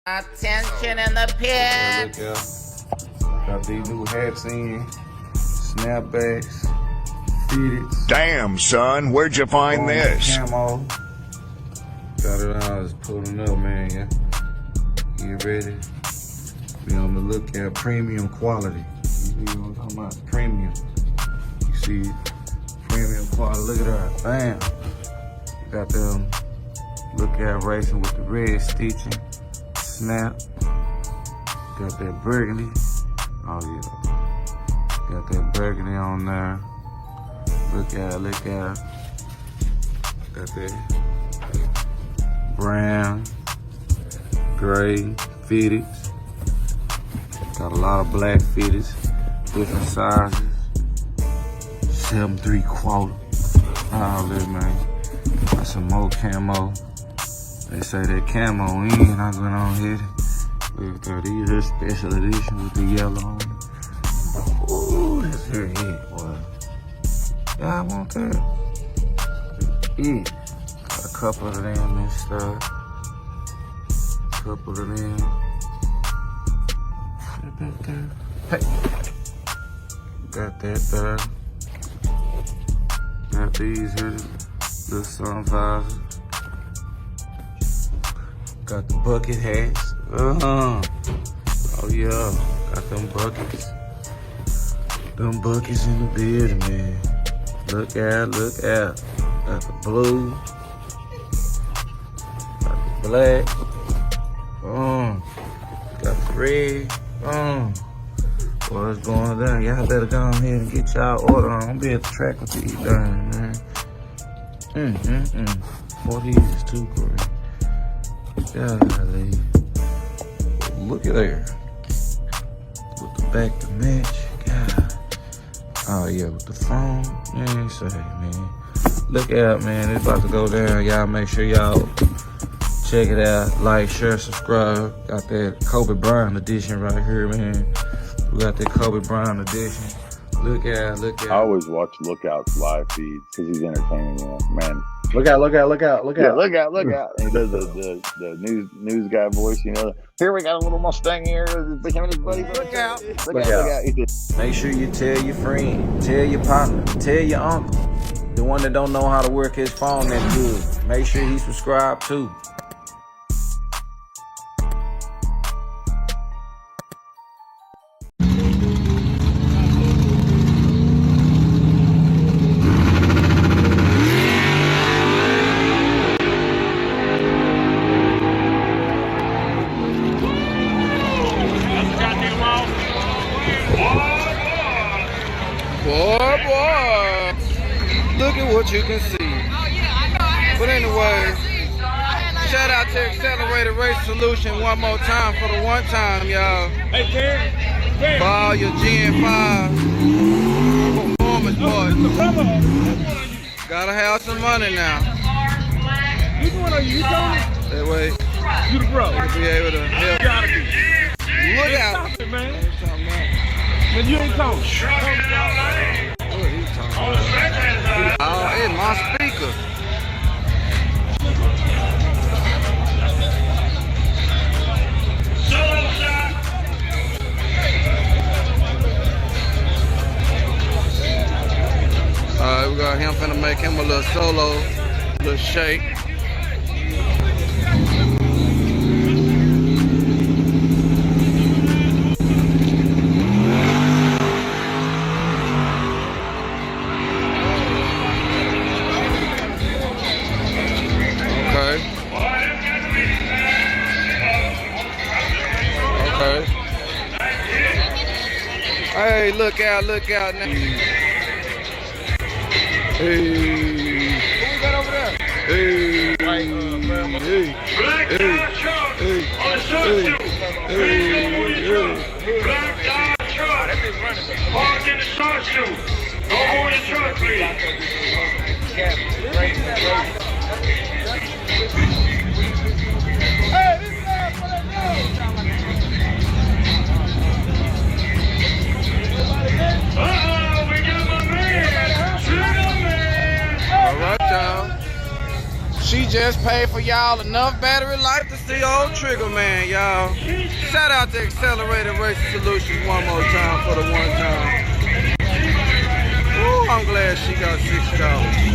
Attention in the pit. Look out. Got these new hats in, snapbacks, fitted. Damn, son, where'd you find this? Camo. Got it on, just pulling up, man. Yeah. Get ready. Be on the lookout, premium quality. You know what I'm talking about? Premium. You see, premium quality. Look at that. Bam. Got them lookout racing with the red stitching. Snap. Got that burgundy. Oh yeah. Got that burgundy on there. Look out, look out. Got that brown, gray, fitted. Got a lot of black fitteds, different sizes. 7 3/4. All that, man. Got some more camo. They say that camo in, I went on here. Look at these here special edition with the yellow on it. Ooh, that's her hit, boy. Yeah, I want that. Yeah. Got a couple of them and stuff. Couple of them. Hey. Got that there. Got these here, the sun visors. Got the bucket hats. Oh yeah, got them buckets. Them buckets in the building, man. Look out, look out. Got the blue. Got the black. Got the red. What's going down? Y'all better go ahead and get y'all order on. I'm be at the track with these done, man. 40 is too great. Golly. Look at there. With the back to match. God. Oh yeah, with the phone. Man, say, man. Look out, man. It's about to go down. Y'all make sure y'all check it out. Like, share, subscribe. Got that Kobe Bryant edition right here, man. We got that Kobe Bryant edition. Look out, look out. I always watch Lookout's live feeds because he's entertaining, you know. Man, look out, look out, look out, look out. Yeah, look out, look out. And he does the news guy voice, you know. Here we got a little Mustang here. Him and his buddy. Look out. Look out. Make sure you tell your friend, tell your partner, tell your uncle. The one that don't know how to work his phone that good. Make sure he subscribed too. Boy, look at what you can see. But anyway, shout out to Accelerated Race Solution one more time for the one time, y'all. Hey, Karen. For all your Gen 5 performance boys. Gotta have some money now. You going on you don't? That way, You the bro. to be able to help. You gotta be. Look out. Stop it, man. Man, you ain't talking. What he talking about? Oh, in my speaker. Alright, we got him finna make him a little solo, little shake. Okay. Hey, look out now. Hey. Who we got over there? Hey. Black Dodge truck. Parked in the short shoe. Go over the truck, please. Hey, this is that for that go. We got my man. Triggerman. All right, y'all. CJ just paid for y'all enough battery life to see old Triggerman, y'all. Shout out to Accelerated Racing Solutions one more time for the one time. Ooh, I'm glad she got $60.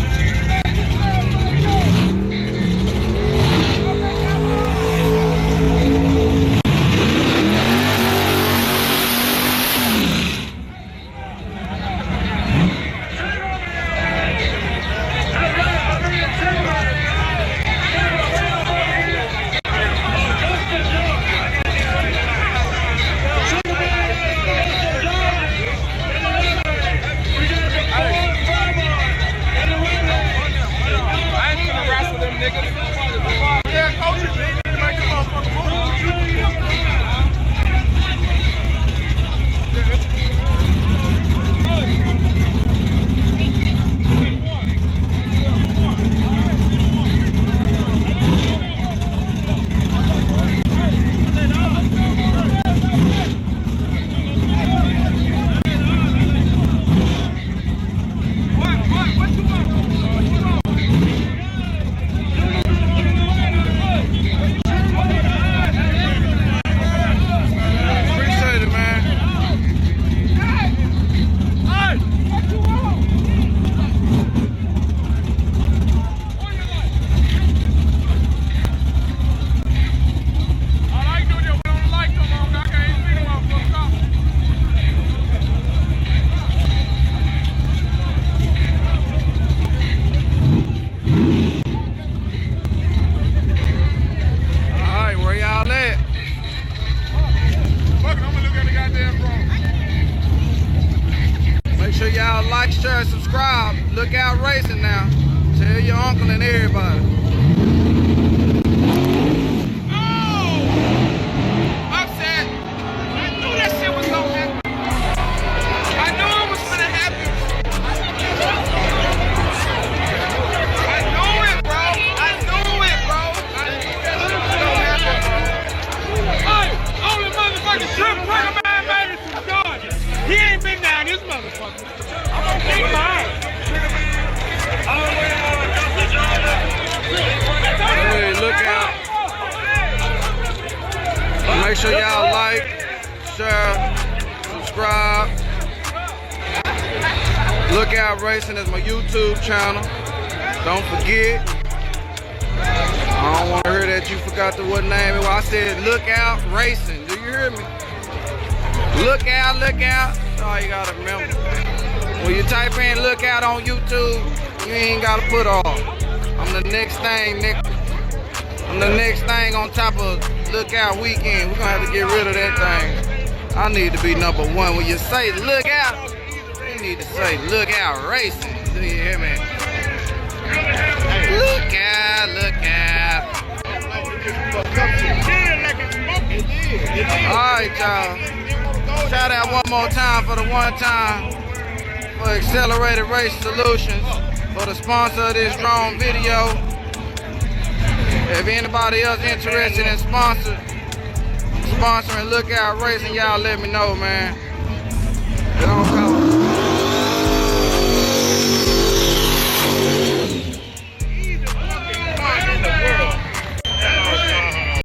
Like, share, subscribe. Look Out Racing now. Tell your uncle and everybody. Oh! Upset. I knew that shit was gonna happen. I knew it was gonna happen. I knew it, bro. I knew it, bro. I knew that shit was gonna happen, bro. Hey, only motherfucking triggerman made it from Georgia. He ain't been down this motherfucker. Hey, look out. Make sure y'all like, share, subscribe. Look Out Racing is my YouTube channel. Don't forget. I don't want to hear that you forgot the what name it was. I said Look Out Racing. Do you hear me? Look out, look out. That's all you gotta remember. When you type in Look Out on YouTube, you ain't gotta put off. I'm the next thing, Nick. I'm the next thing on top of Look Out Weekend. We're gonna have to get rid of that thing. I need to be number one. When you say Look Out, you need to say Look Out Racing. Do you hear me? Look out, look out. Alright, y'all. Shout out one more time for the one time for Accelerated Race Solutions for the sponsor of this drone video. If anybody else interested in sponsoring Look Out Racing, y'all let me know, man. It don't cost